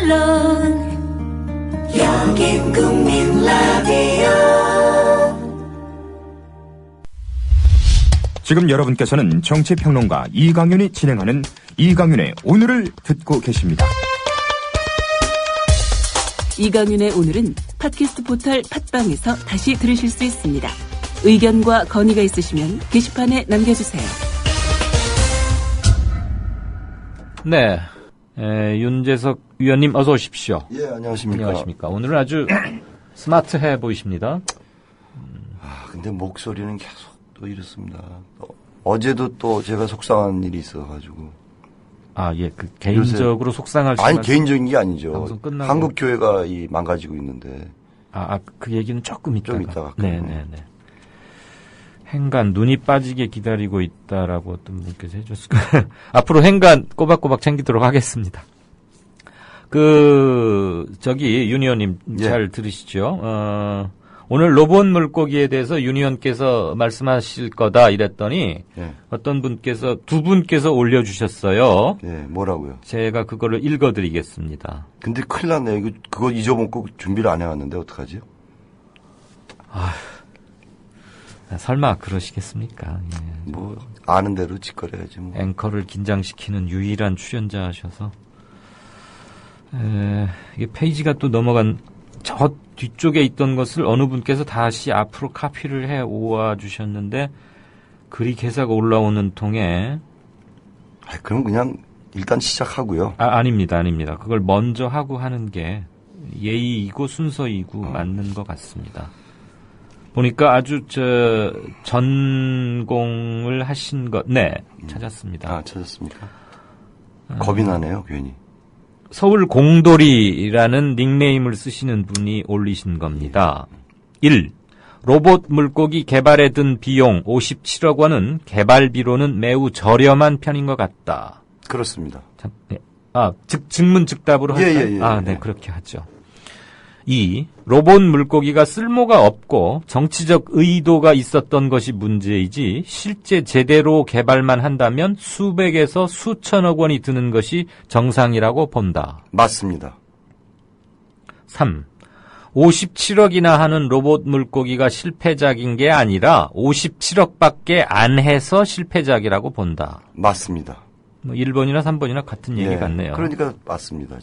물론 여긴 국민 라디오. 지금 여러분께서는 정치평론가 이강윤이 진행하는 이강윤의 오늘을 듣고 계십니다. 이강윤의 오늘은 팟캐스트 포털 팟빵에서 다시 들으실 수 있습니다. 의견과 건의가 있으시면 게시판에 남겨주세요. 네, 윤재석 위원님 어서 오십시오. 예, 안녕하십니까. 안녕하십니까. 오늘은 아주 스마트해 보이십니다. 근데 목소리는 계속 또 이렇습니다. 어제도 또 제가 속상한 일이 있어가지고. 예, 그 개인적으로 속상할 수 아니, 개인적인 게 아니죠. 방송 끝나고. 한국 교회가 망가지고 있는데. 그 얘기는 조금 이따가. 좀 이따가. 네네네. 행간 눈이 빠지게 기다리고 있다라고 어떤 분께서 해줬을 거예요. 앞으로 행간 꼬박꼬박 챙기도록 하겠습니다. 윤 의원님 잘 들으시죠? 오늘 로봇 물고기에 대해서 윤 의원께서 말씀하실 거다 이랬더니 어떤 분께서 두 분께서 올려주셨어요. 예, 뭐라고요? 제가 그거를 읽어드리겠습니다. 근데 큰일 났네. 그거 잊어먹고 준비를 안 해왔는데 어떡하지? 설마 그러시겠습니까? 예. 뭐 아는 대로 짓거려야지 뭐. 앵커를 긴장시키는 유일한 출연자셔서 이게 페이지가 또 넘어간 저 뒤쪽에 있던 것을 어느 분께서 다시 앞으로 카피를 해 오와 주셨는데 글이 개사가 올라오는 통에 그럼 그냥 일단 시작하고요. 아닙니다. 그걸 먼저 하고 하는 게 예의이고 순서이고 맞는 것 같습니다. 보니까 아주 전공을 하신 것, 찾았습니다. 찾았습니까? 겁이 나네요, 괜히. 서울 공돌이라는 닉네임을 쓰시는 분이 올리신 겁니다. 1. 로봇 물고기 개발에 든 비용 57억 원은 개발비로는 매우 저렴한 편인 것 같다. 그렇습니다. 즉문즉답으로 할까요? 예. 그렇게 하죠. 2. 로봇 물고기가 쓸모가 없고 정치적 의도가 있었던 것이 문제이지 실제 제대로 개발만 한다면 수백에서 수천억 원이 드는 것이 정상이라고 본다. 맞습니다. 3. 57억이나 하는 로봇 물고기가 실패작인 게 아니라 57억밖에 안 해서 실패작이라고 본다. 맞습니다. 1번이나 3번이나 같은 얘기 같네요. 그러니까 맞습니다.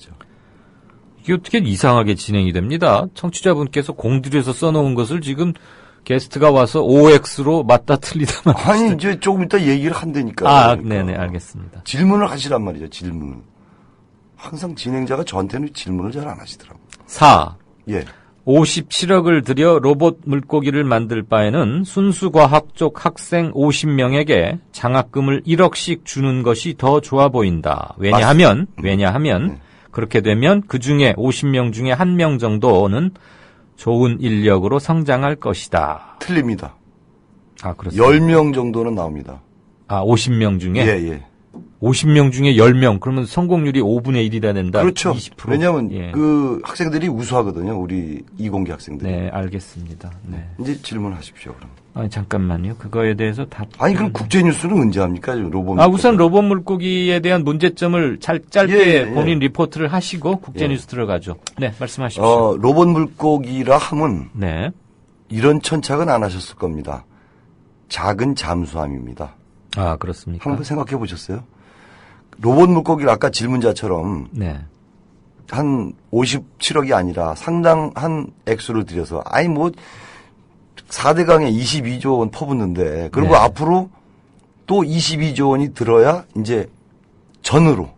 이게 어떻게 이상하게 진행이 됩니다. 청취자분께서 공들여서 써놓은 것을 지금 게스트가 와서 OX로 맞다 틀리다 아니, 이제 조금 이따 얘기를 한다니까. 네네, 알겠습니다. 질문을 하시란 말이죠, 질문을. 항상 진행자가 저한테는 질문을 잘 안 하시더라고요. 4. 예. 57억을 들여 로봇 물고기를 만들 바에는 순수 과학 쪽 학생 50명에게 장학금을 1억씩 주는 것이 더 좋아 보인다. 왜냐하면 그렇게 되면 그 중에 50명 중에 1명 정도는 좋은 인력으로 성장할 것이다. 틀립니다. 그렇습니다. 10명 정도는 나옵니다. 50명 중에? 예. 50명 중에 10명. 그러면 성공률이 5분의 1이라 된다. 그렇죠. 20%. 왜냐하면 그 학생들이 우수하거든요. 우리 이공계 학생들이. 네, 알겠습니다. 네. 이제 질문하십시오, 그럼. 잠깐만요. 그거에 대해서 그럼 국제뉴스는 언제 합니까? 로봇 우선 로봇 물고기에 대한 문제점을 짧게 본인 리포트를 하시고 국제뉴스 들어가죠. 네, 말씀하십시오. 로봇 물고기라 함은 네. 이런 천착은 안 하셨을 겁니다. 작은 잠수함입니다. 그렇습니까? 한번 생각해 보셨어요? 로봇 물고기를 아까 질문자처럼 한 57억이 아니라 상당한 액수를 들여서 4대강에 22조 원 퍼붓는데 그리고 앞으로 또 22조 원이 들어야 이제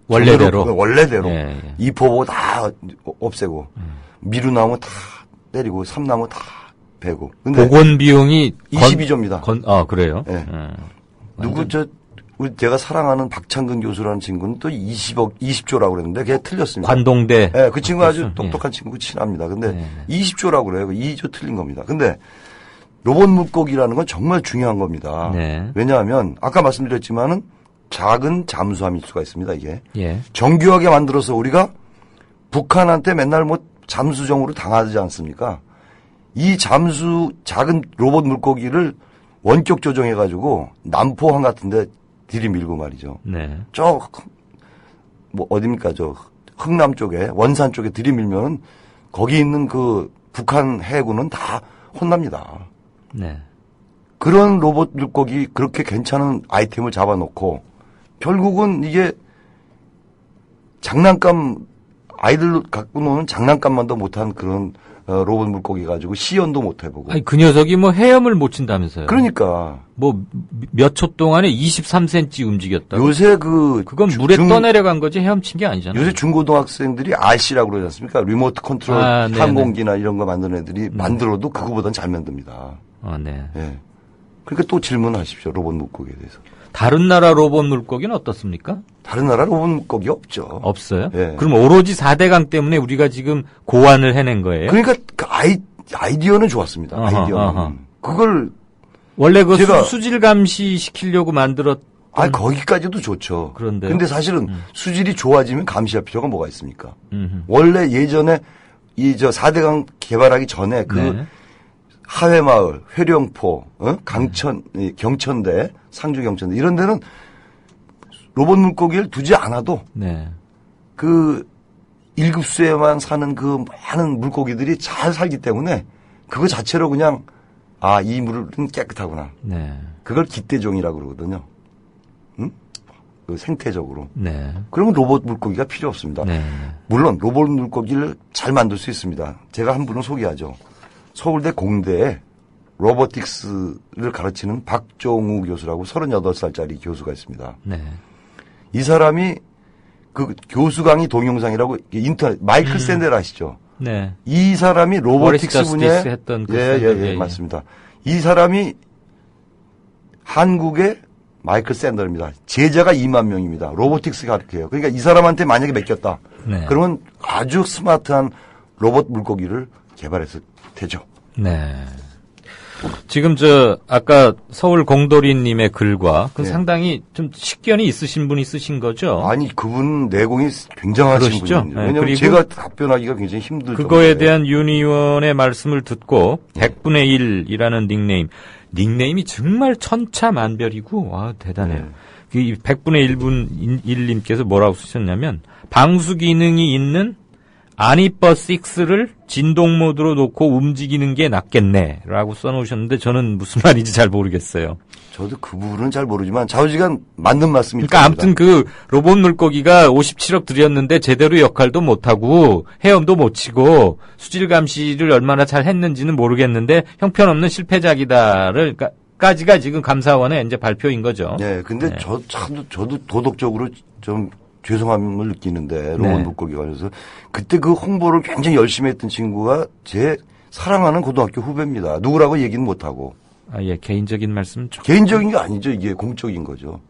원래대로 이 포보 다 없애고 미루 나무 다 때리고 삼나무 다 베고. 근데 복원 비용이 22조입니다. 그래요? 네. 제가 사랑하는 박창근 교수라는 친구는 또 20조라고 그랬는데 그게 틀렸습니다. 관동대. 네, 그 친구 아주 똑똑한 친구 친합니다. 근데 20조라고 그래요. 2조 틀린 겁니다. 근데 로봇 물고기라는 건 정말 중요한 겁니다. 왜냐하면 아까 말씀드렸지만은 작은 잠수함일 수가 있습니다. 이게 정교하게 만들어서 우리가 북한한테 맨날 뭐 잠수정으로 당하지 않습니까? 이 작은 로봇 물고기를 원격 조정해가지고 남포항 같은데 들이밀고 말이죠. 어딥니까? 흥남 쪽에 원산 쪽에 들이밀면은 거기 있는 그 북한 해군은 다 혼납니다. 네. 그런 로봇 물고기 그렇게 괜찮은 아이템을 잡아놓고 결국은 이게 장난감 아이들 갖고 노는 장난감만도 못한 그런 로봇 물고기 가지고 시연도 못 해보고. 아니 그 녀석이 뭐 헤엄을 못 친다면서요. 그러니까 뭐 몇 초 동안에 23cm 움직였다. 요새 그건 물에 떠내려간 거지 헤엄친 게 아니잖아요. 요새 중고등학생들이 RC라고 그러지 않습니까? 리모트 컨트롤 항공기나 이런 거 만드는 애들이 만들어도 그거보단 잘 만듭니다. 아, 네. 예. 그러니까 또 질문하십시오. 로봇 물고기에 대해서. 다른 나라 로봇 물고기는 어떻습니까? 다른 나라 로봇 물고기 없죠. 없어요? 예. 그럼 오로지 4대강 때문에 우리가 지금 고안을 해낸 거예요? 그러니까 그 아이디어는 좋았습니다. 아이디어는. 그걸 원래 그 수질 감시 시키려고 만들었던. 거기까지도 좋죠. 그런데. 근데 사실은 수질이 좋아지면 감시할 필요가 뭐가 있습니까? 원래 예전에 4대강 개발하기 전에 그 하회마을, 회령포, 강천, 경천대, 상주 경천대 이런 데는 로봇 물고기를 두지 않아도 그 1급수에만 사는 그 많은 물고기들이 잘 살기 때문에 그거 자체로 그냥 이 물은 깨끗하구나. 그걸 기대종이라고 그러거든요. 그 생태적으로. 그러면 로봇 물고기가 필요 없습니다. 물론 로봇 물고기를 잘 만들 수 있습니다. 제가 한 분을 소개하죠. 서울대 공대에 로보틱스를 가르치는 박종우 교수라고 38살짜리 교수가 있습니다. 이 사람이 그 교수 강의 동영상이라고 인터넷 마이클 샌델 아시죠? 이 사람이 로보틱스 분야에 했던 맞습니다. 이 사람이 한국의 마이클 샌델입니다. 제자가 2만 명입니다. 로보틱스 가르쳐요. 그러니까 이 사람한테 만약에 맡겼다. 그러면 아주 스마트한 로봇 물고기를 개발했을 테죠. 지금 아까 서울 공돌이님의 글과 상당히 좀 식견이 있으신 분이 쓰신 거죠? 아니, 그분 내공이 굉장하신 분이죠. 왜냐면 그리고 제가 답변하기가 굉장히 힘들죠. 그거에 대한 윤 의원의 말씀을 듣고 100분의 1이라는 닉네임이 정말 천차만별이고, 대단해요. 이 100분의 1님께서 뭐라고 쓰셨냐면, 방수 기능이 있는 아니버 6를 진동 모드로 놓고 움직이는 게 낫겠네 라고 써놓으셨는데 저는 무슨 말인지 잘 모르겠어요. 저도 그 부분은 잘 모르지만 좌우지간 맞는 말씀이 그러니까 아무튼 그 로봇 물고기가 57억 들였는데 제대로 역할도 못하고 헤엄도 못 치고 수질 감시를 얼마나 잘 했는지는 모르겠는데 형편없는 실패작이다를 까지가 지금 감사원의 이제 발표인 거죠. 네, 근데 저도 도덕적으로 좀 죄송함을 느끼는데 로봇 물고기 관련해서 그때 그 홍보를 굉장히 열심히 했던 친구가 제 사랑하는 고등학교 후배입니다. 누구라고 얘기는 못하고. 개인적인 말씀 좀. 개인적인 게 아니죠. 이게 공적인 거죠.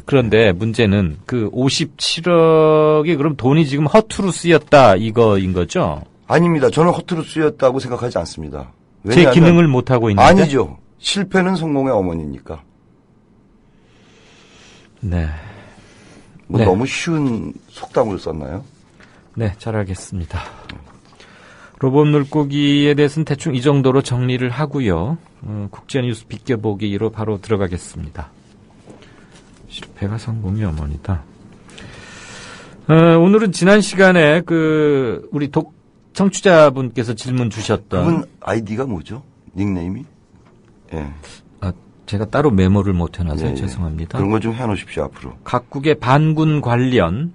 그런데 문제는 그 57억이 그럼 돈이 지금 허투루 쓰였다 이거인 거죠? 아닙니다. 저는 허투루 쓰였다고 생각하지 않습니다. 왜냐하면 제 기능을 못하고 있는데? 아니죠. 실패는 성공의 어머니니까. 너무 쉬운 속담을 썼나요? 잘 알겠습니다. 로봇 물고기에 대해서는 대충 이 정도로 정리를 하고요. 국제뉴스 비껴보기로 바로 들어가겠습니다. 실패가 성공의 어머니다. 오늘은 지난 시간에 우리 청취자분께서 질문 주셨던 그분 아이디가 뭐죠? 닉네임이? 제가 따로 메모를 못 해놔서 죄송합니다. 그런 거 좀 해놓으십시오, 앞으로. 각국의 반군 관련,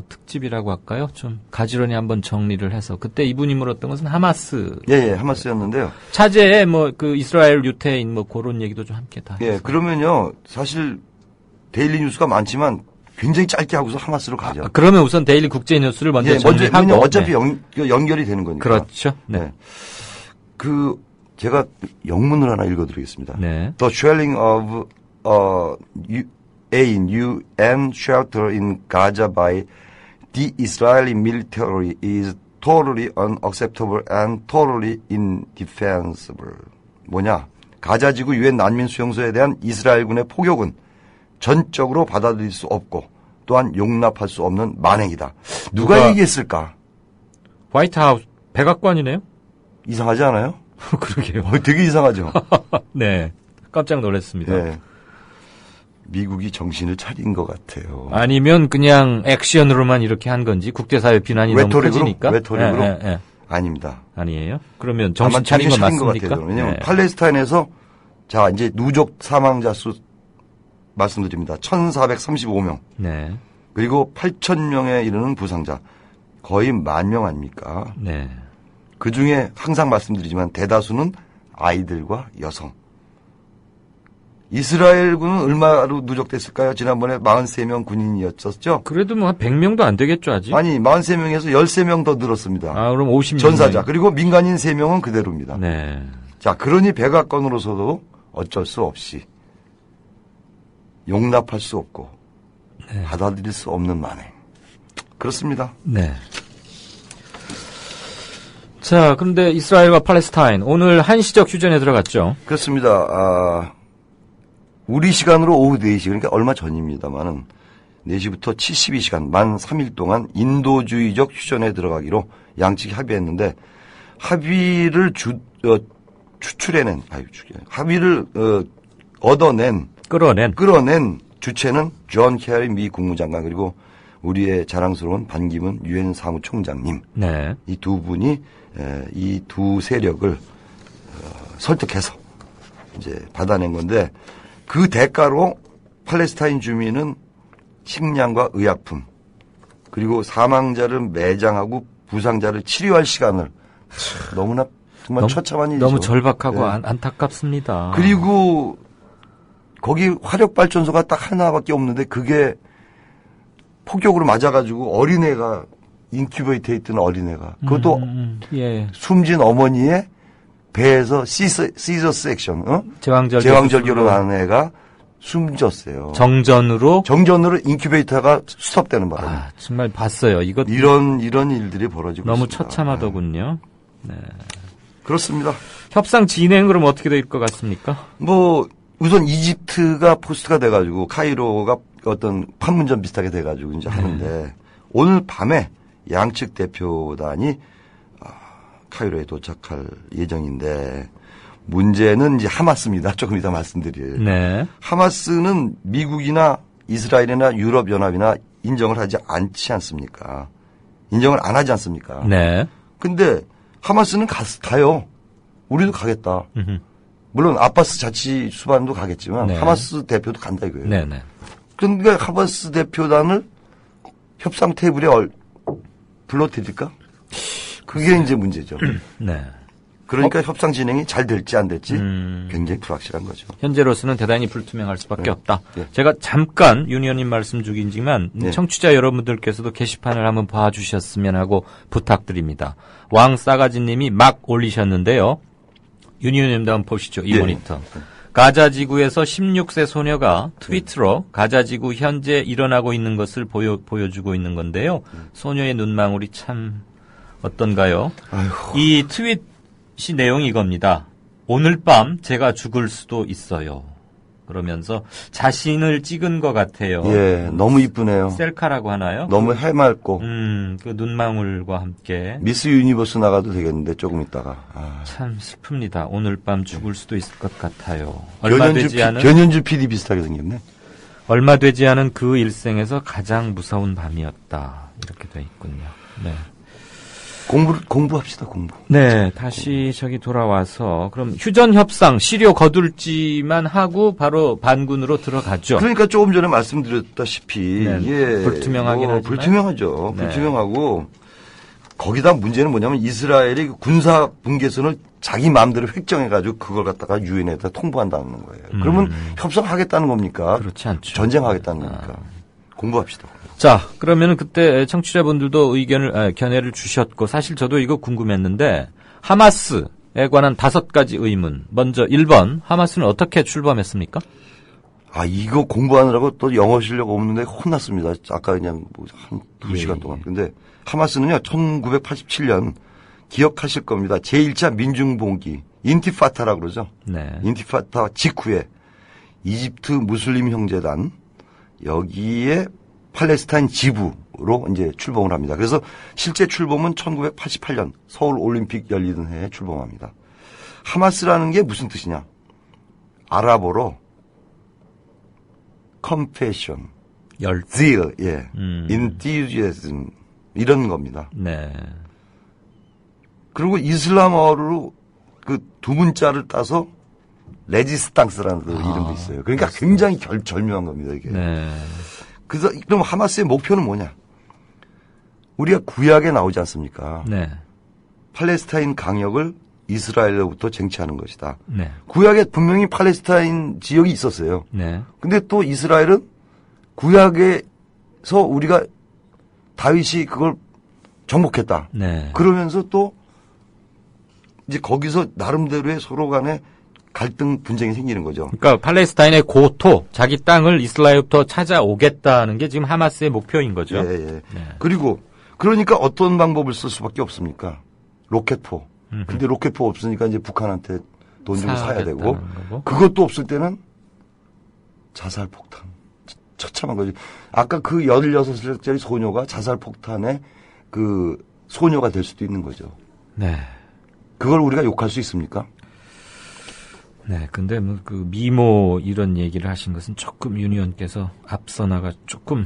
특집이라고 할까요? 좀 가지런히 한번 정리를 해서. 그때 이분이 물었던 것은 하마스. 하마스였는데요. 차제에 이스라엘 유태인 그런 얘기도 좀 함께 다. 그러면요, 사실 데일리 뉴스가 많지만 굉장히 짧게 하고서 하마스로 가죠. 그러면 우선 데일리 국제 뉴스를 먼저 정리하고. 어차피 연결이 되는 거니까. 그렇죠. 제가 영문을 하나 읽어드리겠습니다. The shelling of a UN shelter in Gaza by the Israeli military is totally unacceptable and totally indefensible. 뭐냐? 가자지구 유엔 난민 수용소에 대한 이스라엘군의 폭격은 전적으로 받아들일 수 없고 또한 용납할 수 없는 만행이다. 누가 얘기했을까? 화이트하우스 백악관이네요. 이상하지 않아요? 그러게요. 되게 이상하죠. 깜짝 놀랐습니다. 미국이 정신을 차린 것 같아요. 아니면 그냥 액션으로만 이렇게 한 건지 국제사회 비난이 너무 커지니까? 외톨이로? 아닙니다. 아니에요? 그러면 정신 차린 건 맞습니까? 것 같아요. 왜냐하면 팔레스타인에서 자 이제 누적 사망자 수 말씀드립니다. 1,435명. 네. 그리고 8,000명에 이르는 부상자. 거의 10,000명 아닙니까? 네. 그중에 항상 말씀드리지만 대다수는 아이들과 여성. 이스라엘군은 얼마로 누적됐을까요? 지난번에 43명 군인이었었죠? 그래도 뭐 한 100명도 안 되겠죠, 아직? 아니, 43명에서 13명 더 늘었습니다. 아, 그럼 50명. 전사자. 그리고 민간인 3명은 그대로입니다. 네. 자, 그러니 백악관으로서도 어쩔 수 없이 용납할 수 없고 네. 받아들일 수 없는 만행. 그렇습니다. 네. 자, 그런데 이스라엘과 팔레스타인 오늘 한시적 휴전에 들어갔죠? 그렇습니다. 우리 시간으로 오후 4시, 그러니까 얼마 전입니다만은 4시부터 72시간, 만 3일 동안 인도주의적 휴전에 들어가기로 양측이 합의했는데 합의를 끌어낸 주체는 존 케리 미 국무장관 그리고 우리의 자랑스러운 반기문 유엔 사무총장님. 네. 이 두 분이 이 두 세력을 설득해서 이제 받아낸 건데 그 대가로 팔레스타인 주민은 식량과 의약품 그리고 사망자를 매장하고 부상자를 치료할 시간을 너무나 정말 처참한 일이죠. 너무 절박하고 네. 안타깝습니다. 그리고 거기 화력발전소가 딱 하나밖에 없는데 그게 폭격으로 맞아가지고 어린애가 인큐베이터에 있던 어린애가 그것도 예. 숨진 어머니의 배에서 시저스 액션 제왕절개로 나는 애가 숨졌어요. 정전으로 인큐베이터가 스톱되는 바람에. 아, 정말 봤어요. 이런 일들이 벌어지고 너무 있습니다. 처참하더군요. 네. 그렇습니다. 협상 진행 그럼 어떻게 될 것 같습니까? 뭐 우선 이집트가 포스트가 돼가지고 카이로가 어떤 판문점 비슷하게 돼가지고 이제 하는데 오늘 밤에 양측 대표단이 카이로에 도착할 예정인데 문제는 이제 하마스입니다. 조금 이따 말씀드릴. 네. 하마스는 미국이나 이스라엘이나 유럽연합이나 인정을 하지 않지 않습니까? 인정을 안 하지 않습니까? 네. 근데 하마스는 가요. 우리도 가겠다. 물론 아바스 자치 수반도 가겠지만 네. 하마스 대표도 간다 이거예요. 네네. 그런데 하마스 대표단을 협상 테이블에 불러드릴까? 그게 이제 문제죠. 네. 그러니까 협상 진행이 잘 될지 안 될지 굉장히 불확실한 거죠. 현재로서는 대단히 불투명할 수밖에 네. 없다. 네. 제가 잠깐 윤 의원님 말씀 중이지만 네. 청취자 여러분들께서도 게시판을 한번 봐주셨으면 하고 부탁드립니다. 왕싸가지님이 막 올리셨는데요. 윤 의원님도 한번 보시죠. 이 네. 모니터. 가자지구에서 16세 소녀가 트위터로 가자지구 현재 일어나고 있는 것을 보여주고 있는 건데요. 소녀의 눈망울이 참 어떤가요? 아이고. 이 트윗이 내용이 이겁니다. 오늘 밤 제가 죽을 수도 있어요. 그러면서 자신을 찍은 것 같아요. 예, 너무 이쁘네요. 셀카라고 하나요? 너무 해맑고. 그 눈망울과 함께. 미스 유니버스 나가도 되겠는데 조금 있다가. 참 슬픕니다. 오늘 밤 죽을 수도 있을 것 같아요. 변현주 PD 비슷하게 생겼네. 얼마 되지 않은 그 일생에서 가장 무서운 밤이었다. 이렇게 돼 있군요. 네. 공부합시다, 공부. 네, 다시 저기 돌아와서 그럼 휴전 협상 시료 거둘지만 하고 바로 반군으로 들어가죠. 그러니까 조금 전에 말씀드렸다시피 네, 예, 불투명하긴 하지만 불투명하죠. 네. 불투명하고 거기다 문제는 뭐냐면 이스라엘이 군사 분계선을 자기 마음대로 획정해가지고 그걸 갖다가 유엔에다 통보한다는 거예요. 그러면 협상하겠다는 겁니까? 그렇지 않죠. 전쟁하겠다는 겁니까? 공부합시다. 자, 그러면은 그때 청취자분들도 견해를 주셨고 사실 저도 이거 궁금했는데 하마스에 관한 5가지 의문. 먼저 1번, 하마스는 어떻게 출범했습니까? 이거 공부하느라고 또 영어 실력 없는데 혼났습니다. 아까 그냥 한 2시간 동안. 근데 하마스는요, 1987년 기억하실 겁니다. 제1차 민중봉기, 인티파타라고 그러죠. 네. 인티파타 직후에 이집트 무슬림 형제단, 여기에 팔레스타인 지부로 이제 출범을 합니다. 그래서 실제 출범은 1988년 서울 올림픽 열리던 해에 출범합니다. 하마스라는 게 무슨 뜻이냐? 아랍어로 compassion, 열. zeal, 예, enthusiasm 이런 겁니다. 네. 그리고 이슬람어로 그 두 문자를 따서 레지스탕스라는 이름도 있어요. 그러니까 굉장히 절묘한 겁니다, 이게. 네. 그래서 그럼 하마스의 목표는 뭐냐? 우리가 구약에 나오지 않습니까? 네. 팔레스타인 강역을 이스라엘로부터 쟁취하는 것이다. 네. 구약에 분명히 팔레스타인 지역이 있었어요. 네. 근데 또 이스라엘은 구약에서 우리가 다윗이 그걸 정복했다. 네. 그러면서 또 이제 거기서 나름대로의 서로 간에 갈등 분쟁이 생기는 거죠. 그러니까 팔레스타인의 고토, 자기 땅을 이스라엘부터 찾아오겠다는 게 지금 하마스의 목표인 거죠. 예, 예. 네. 그리고 그러니까 어떤 방법을 쓸 수밖에 없습니까? 로켓포. 근데 로켓포 없으니까 이제 북한한테 돈 주고 사야 되고 거고. 그것도 없을 때는 자살폭탄. 처참한 거지. 아까 그 16살짜리 소녀가 자살폭탄의 그 소녀가 될 수도 있는 거죠. 네. 그걸 우리가 욕할 수 있습니까? 네. 근데 뭐 그 미모 이런 얘기를 하신 것은 조금 윤 의원께서 앞서 나가 조금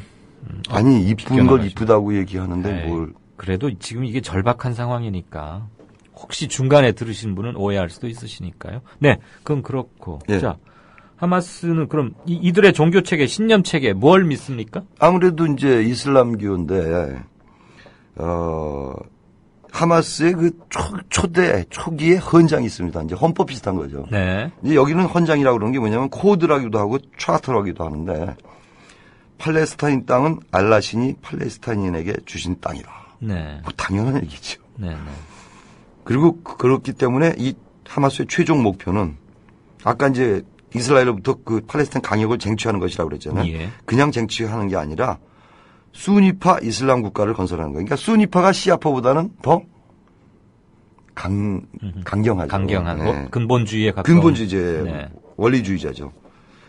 아니 이쁜 걸 비껴나가시네. 이쁘다고 얘기하는데 네. 뭘. 그래도 지금 이게 절박한 상황이니까 혹시 중간에 들으신 분은 오해할 수도 있으시니까요. 네. 그럼 그렇고. 예. 자. 하마스는 그럼 이들의 종교 체계, 신념 체계 뭘 믿습니까? 아무래도 이제 이슬람교인데 하마스의 그 초기에 헌장이 있습니다. 이제 헌법 비슷한 거죠. 네. 이제 여기는 헌장이라고 그러는 게 뭐냐면 코드라기도 하고 차트라기도 하는데 팔레스타인 땅은 알라 신이 팔레스타인에게 주신 땅이다. 네. 뭐 당연한 얘기죠. 네. 네. 그리고 그렇기 때문에 이 하마스의 최종 목표는 아까 이제 이스라엘로부터 그 팔레스타인 강역을 쟁취하는 것이라고 그랬잖아요. 예. 그냥 쟁취하는 게 아니라 수니파 이슬람 국가를 건설하는 거예요. 그러니까 수니파가 시아파보다는 더 강경하죠. 강경한 네. 근본주의에 가까운. 근본주의제, 네. 원리주의자죠.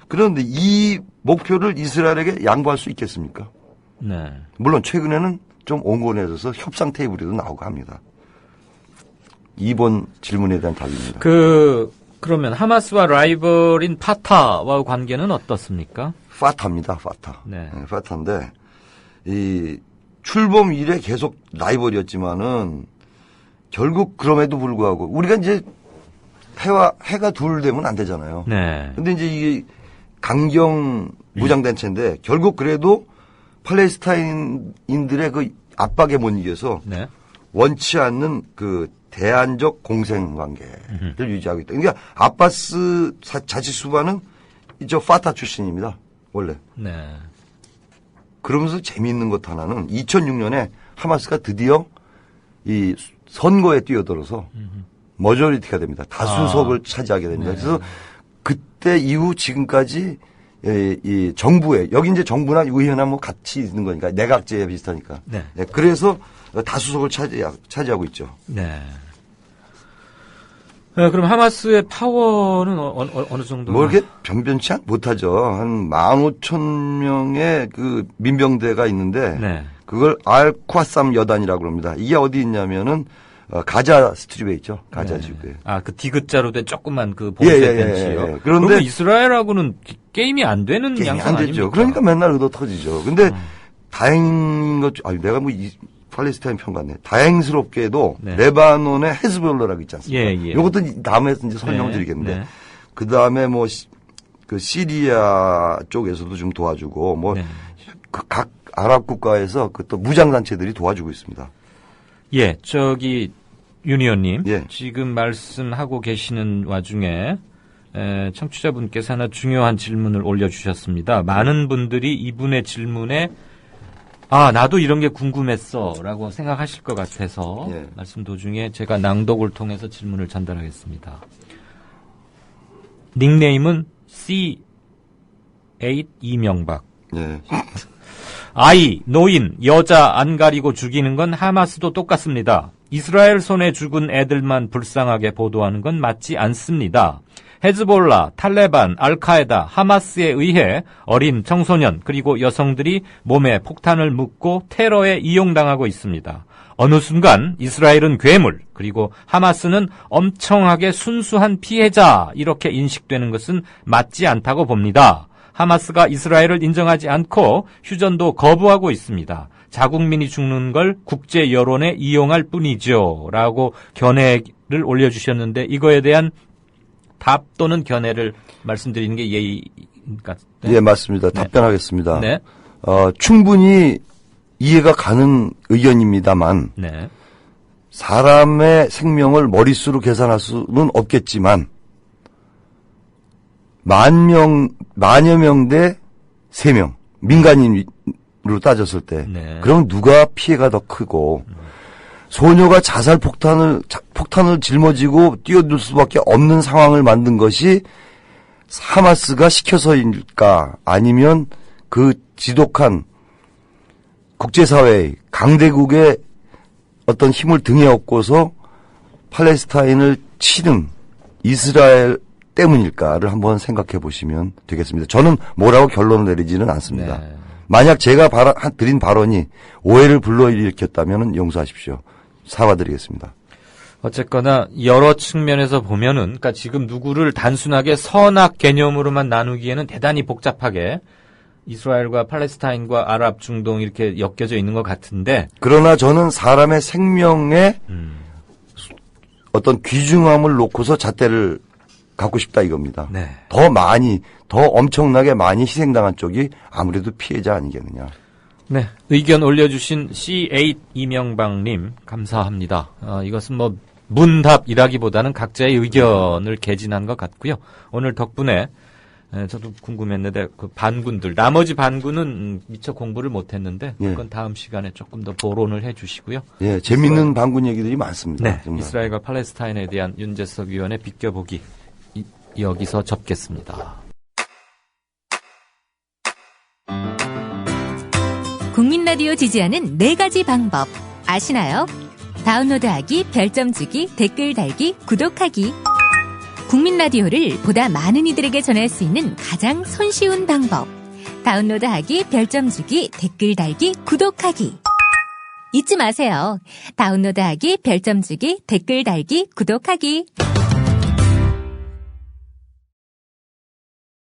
그런데 이 목표를 이스라엘에게 양보할 수 있겠습니까? 네. 물론 최근에는 좀 온건해져서 협상 테이블에도 나오고 합니다. 이번 질문에 대한 답입니다. 그러면 하마스와 라이벌인 파타와 관계는 어떻습니까? 파타입니다, 파타. 네. 네, 파타인데, 이, 출범 이래 계속 라이벌이었지만은, 결국 그럼에도 불구하고, 우리가 이제 해가 둘 되면 안 되잖아요. 네. 근데 이제 이게 강경 무장단체인데, 결국 그래도 팔레스타인인들의 그 압박에 못 이겨서, 네. 원치 않는 그 대안적 공생관계를 유지하고 있다. 그러니까 아바스 자치수반은 저 파타 출신입니다. 원래. 네. 그러면서 재미있는 것 하나는 2006년에 하마스가 드디어 이 선거에 뛰어들어서 머저리티가 됩니다. 다수석을 차지하게 됩니다. 네. 그래서 그때 이후 지금까지 이 정부에 여기 이제 정부나 의회나 뭐 같이 있는 거니까 내각제 비슷하니까. 네. 네, 그래서 다수석을 차지하고 있죠. 네. 그럼 하마스의 파워는 어느 정도? 뭐 이렇게 변변치 못하죠. 한 15,000명의 그 민병대가 있는데 네. 그걸 알콰삼 여단이라고 합니다. 이게 어디 있냐면은 가자 스트립에 있죠. 가자 지구에. 아, 그 디귿자로 된 조그만 그 봉쇄 벤치요. 예. 그런데 그러면 이스라엘하고는 게임이 안 되는 게임이 양상 안 되죠. 아닙니까? 그러니까 맨날 의도 터지죠. 근데 다행인 것, 내가 뭐 팔레스타인 편 같네. 다행스럽게도 네. 레바논의 헤즈볼라라고 있지 않습니까? 예. 이것도 다음에 이제 설명드리겠는데 네. 그 다음에 뭐 그 시리아 쪽에서도 좀 도와주고 뭐 네. 그 각 아랍 국가에서 그 또 무장 단체들이 도와주고 있습니다. 예, 윤 의원님. 예. 지금 말씀하고 계시는 와중에 청취자분께서 하나 중요한 질문을 올려주셨습니다. 많은 분들이 이분의 질문에 나도 이런 게 궁금했어 라고 생각하실 것 같아서 예. 말씀 도중에 제가 낭독을 통해서 질문을 전달하겠습니다. 닉네임은 C8 이명박. 예. 아이, 노인, 여자 안 가리고 죽이는 건 하마스도 똑같습니다. 이스라엘 손에 죽은 애들만 불쌍하게 보도하는 건 맞지 않습니다. 헤즈볼라, 탈레반, 알카에다, 하마스에 의해 어린 청소년 그리고 여성들이 몸에 폭탄을 묻고 테러에 이용당하고 있습니다. 어느 순간 이스라엘은 괴물 그리고 하마스는 엄청나게 순수한 피해자 이렇게 인식되는 것은 맞지 않다고 봅니다. 하마스가 이스라엘을 인정하지 않고 휴전도 거부하고 있습니다. 자국민이 죽는 걸 국제 여론에 이용할 뿐이죠. 라고 견해를 올려주셨는데 이거에 대한 답 또는 견해를 말씀드리는 게 예의인가? 네? 예, 맞습니다. 답변하겠습니다. 네. 충분히 이해가 가는 의견입니다만 네. 사람의 생명을 머릿수로 계산할 수는 없겠지만 만여 명 대 3명 민간인으로 따졌을 때 네. 그럼 누가 피해가 더 크고 소녀가 자살 폭탄을 짊어지고 뛰어들 수밖에 없는 상황을 만든 것이 하마스가 시켜서일까 아니면 그 지독한 국제사회의 강대국의 어떤 힘을 등에 업고서 팔레스타인을 치는 이스라엘 때문일까를 한번 생각해 보시면 되겠습니다. 저는 뭐라고 결론을 내리지는 않습니다. 네. 만약 제가 드린 발언이 오해를 불러일으켰다면 용서하십시오. 사과드리겠습니다. 어쨌거나 여러 측면에서 보면은 그러니까 지금 누구를 단순하게 선악 개념으로만 나누기에는 대단히 복잡하게 이스라엘과 팔레스타인과 아랍 중동 이렇게 엮여져 있는 것 같은데 그러나 저는 사람의 생명에 어떤 귀중함을 놓고서 잣대를 갖고 싶다 이겁니다. 네. 더 엄청나게 많이 희생당한 쪽이 아무래도 피해자 아니겠느냐. 네. 의견 올려주신 C8 이명박님 감사합니다. 이것은 뭐 문답이라기보다는 각자의 의견을 개진한 것 같고요. 오늘 덕분에 저도 궁금했는데 그 반군들 나머지 반군은 미처 공부를 못했는데 그건 다음 시간에 조금 더 보론을 해주시고요. 예, 재밌는 반군 얘기들이 많습니다. 네. 정말. 이스라엘과 팔레스타인에 대한 윤재석 위원의 비껴보기 여기서 접겠습니다. 국민 라디오 지지하는 4가지 방법 아시나요? 다운로드하기, 별점 주기, 댓글 달기, 구독하기. 국민 라디오를 보다 많은 이들에게 전할 수 있는 가장 손쉬운 방법. 다운로드하기, 별점 주기, 댓글 달기, 구독하기. 잊지 마세요. 다운로드하기, 별점 주기, 댓글 달기, 구독하기.